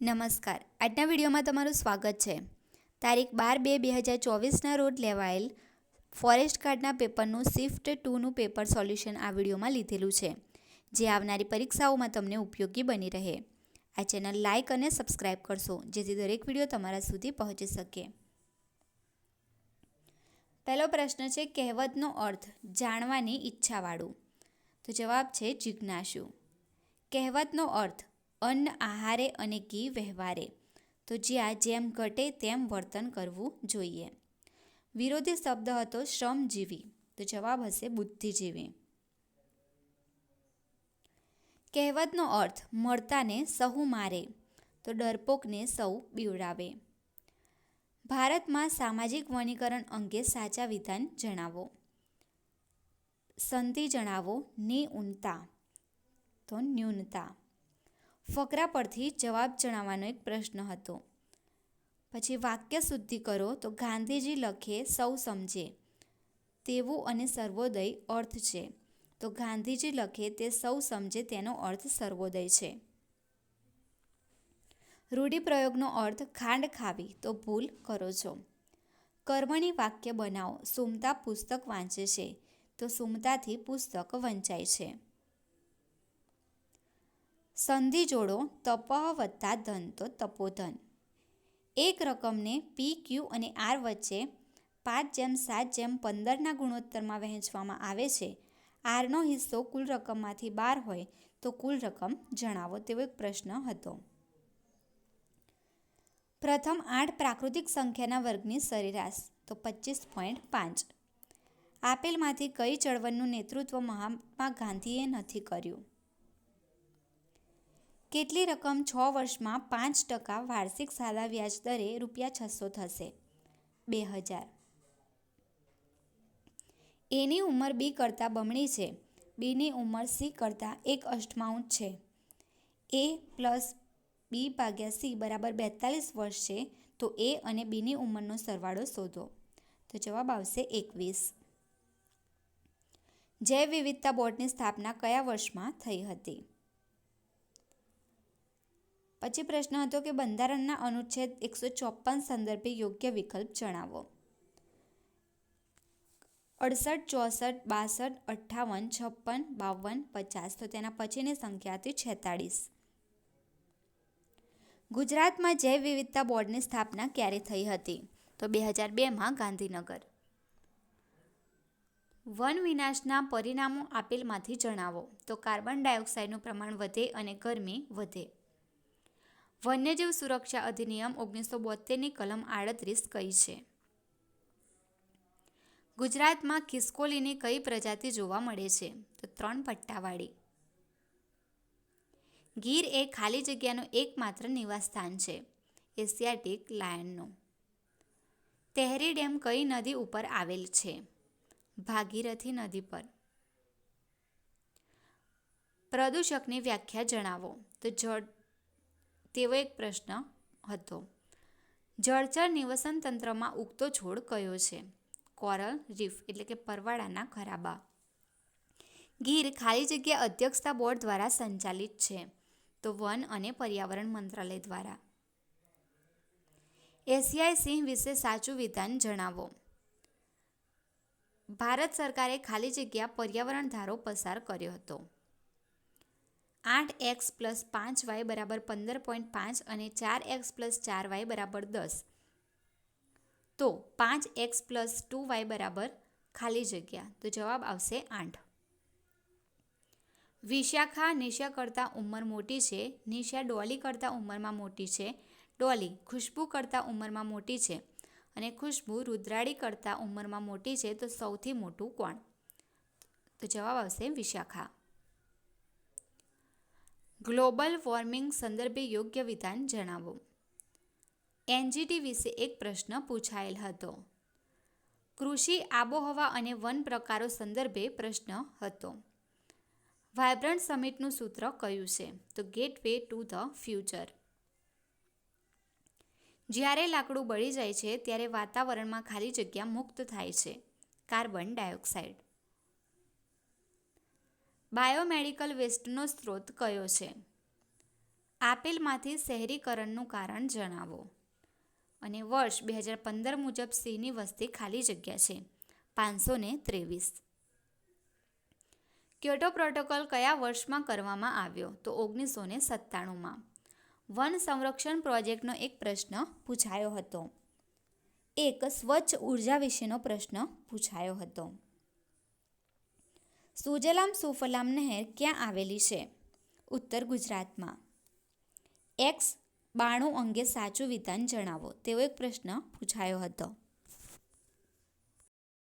નમસ્કાર. આજના વિડીયોમાં તમારું સ્વાગત છે. તારીખ 12/2/2024ના રોજ લેવાયેલ ફોરેસ્ટ ગાર્ડના પેપરનું શિફ્ટ 2નું પેપર સોલ્યુશન આ વિડીયોમાં લીધેલું છે, જે આવનારી પરીક્ષાઓમાં તમને ઉપયોગી બની રહે. આ ચેનલ લાઇક અને સબસ્ક્રાઇબ કરશો, જેથી દરેક વિડીયો તમારા સુધી પહોંચી શકે. પહેલો પ્રશ્ન છે, કહેવતનો અર્થ જાણવાની ઈચ્છાવાળું. તો જવાબ છે જિજ્ઞાસુ. કહેવતનો અર્થ અન્ન આહારે અને ઘી વહેવારે. તો જ્યાં જેમ ઘટે તેમ વર્તન કરવું જોઈએ. વિરોધી શબ્દ હતો શ્રમજીવી. તો જવાબ હશે બુદ્ધિજીવી. કહેવતનો અર્થ મળતાને સહુ મારે. તો ડરપોકને સૌ બીવડાવે. ભારતમાં સામાજિક વનીકરણ અંગે સાચા વિધાન જણાવો. સંધિ જણાવો. નિઉનતા. તો ન્યૂનતા. ફકરા પરથી જવાબ જણાવવાનો એક પ્રશ્ન હતો. પછી વાક્ય શુદ્ધિ કરો. તો ગાંધીજી લખે સૌ સમજે તેવું અને સર્વોદય અર્થ છે. તો ગાંધીજી લખે તે સૌ સમજે તેનો અર્થ સર્વોદય છે. રૂઢિપ્રયોગનો અર્થ ખાંડ ખાવી. તો ભૂલ કરો છો. કર્મણી વાક્ય બનાવો. સુમતા પુસ્તક વાંચે છે. તો સુમતાથી પુસ્તક વંચાય છે. સંધિ જોડો. તપઃ વત્તા ધન. તો તપોધન. એક રકમને પી, ક્યુ અને આર વચ્ચે 5:7:15ના ગુણોત્તરમાં વહેંચવામાં આવે છે. આરનો હિસ્સો કુલ રકમમાંથી 12 હોય તો કુલ રકમ જણાવો, તેવો એક પ્રશ્ન હતો. પ્રથમ 8 પ્રાકૃતિક સંખ્યાના વર્ગની સરેરાશ. તો 25.5. આપેલમાંથી કઈ ચળવળનું નેતૃત્વ મહાત્મા ગાંધીએ નથી કર્યું? કેટલી રકમ 6 વર્ષમાં 5% વાર્ષિક સાદા વ્યાજ દરે ₹600 થશે? 2000. એની ઉંમર બી કરતાં બમણી છે. બીની ઉંમર સી કરતાં 1/8 છે. એ પ્લસ બી ભાગ્યા સી બરાબર 42 વર્ષ છે. તો એ અને બીની ઉંમરનો સરવાળો શોધો. તો જવાબ આવશે 21. જૈવ વિવિધતા બોર્ડની સ્થાપના કયા વર્ષમાં થઈ હતી? પછી પ્રશ્ન હતો કે બંધારણના અનુચ્છેદ 154 સંદર્ભે યોગ્ય વિકલ્પ જણાવો. 68, 64, 62, 58, 56, 50. તો તેના પછીની સંખ્યા હતી 46. ગુજરાતમાં જૈવ વિવિધતા બોર્ડની સ્થાપના ક્યારે થઈ હતી? તો 2002માં ગાંધીનગર. વન વિનાશના પરિણામો આપેલમાંથી જણાવો. તો કાર્બન ડાયોક્સાઇડનું પ્રમાણ વધે અને ગરમી વધે. વન્યજીવ સુરક્ષા અધિનિયમ 1972ની કલમ 38 કઈ છે? ગુજરાતમાં ખિસકોલીની કઈ પ્રજાતિ જોવા મળે છે? તો 3 પટ્ટાવાળી. ગીર એ ખાલી જગ્યાનું એકમાત્ર નિવાસસ્થાન છે. એશિયાટિક લાયનનું. તેહરી ડેમ કઈ નદી ઉપર આવેલ છે? ભાગીરથી નદી પર. પ્રદૂષકની વ્યાખ્યા જણાવો. તો તેવો એક પ્રશ્ન હતો. જળચર નિવસન તંત્રમાં ઉગતો છોડ કયો છે? કોરલ રીફ એટલે કે પરવાળાના ખરાબા. ગીર ખાલી જગ્યા અધ્યક્ષતા બોર્ડ દ્વારા સંચાલિત છે. તો વન અને પર્યાવરણ મંત્રાલય દ્વારા. એશિયાઈ સિંહ વિશે સાચું વિધાન જણાવો. ભારત સરકારે ખાલી જગ્યા પર્યાવરણ ધારો પસાર કર્યો હતો. 8x + 5y = 15.5 અને 4x + 4y = 10. તો 5x + 2y = ખાલી જગ્યા. તો જવાબ આવશે 8. વિશાખા નિશા કરતાં ઉંમર મોટી છે. નિશા ડોલી કરતાં ઉંમરમાં મોટી છે. ડોલી ખુશ્બુ કરતાં ઉંમરમાં મોટી છે. અને ખુશ્બુ રુદ્રાળી કરતાં ઉંમરમાં મોટી છે. તો સૌથી મોટું કોણ? તો જવાબ આવશે વિશાખા. ગ્લોબલ વોર્મિંગ સંદર્ભે યોગ્ય વિધાન જણાવો. એનજીટી વિશે એક પ્રશ્ન પૂછાયેલ હતો. કૃષિ, આબોહવા અને વન પ્રકારો સંદર્ભે પ્રશ્ન હતો. વાયબ્રન્ટ સમિટનું સૂત્ર કયું છે? તો ગેટવે ટુ ધ ફ્યુચર. જ્યારે લાકડું બળી જાય છે ત્યારે વાતાવરણમાં ખાલી જગ્યા મુક્ત થાય છે. Carbon dioxide. બાયોમેડિકલ વેસ્ટનો સ્ત્રોત કયો છે? આપેલમાંથી શહેરીકરણનું કારણ જણાવો. અને વર્ષ 2015 મુજબ સિંહની વસ્તી ખાલી જગ્યા છે 523. ક્યોટો પ્રોટોકોલ કયા વર્ષમાં કરવામાં આવ્યો? તો 1997માં. વન સંરક્ષણ પ્રોજેક્ટનો એક પ્રશ્ન પૂછાયો હતો. એક સ્વચ્છ ઉર્જા વિશેનો પ્રશ્ન પૂછાયો હતો. સુજલામ સુફલામ નહેર ક્યાં આવેલી છે? ઉત્તર ગુજરાતમાં. X92 અંગે સાચું વિધાન જણાવો તેવો એક પ્રશ્ન પૂછાયો હતો.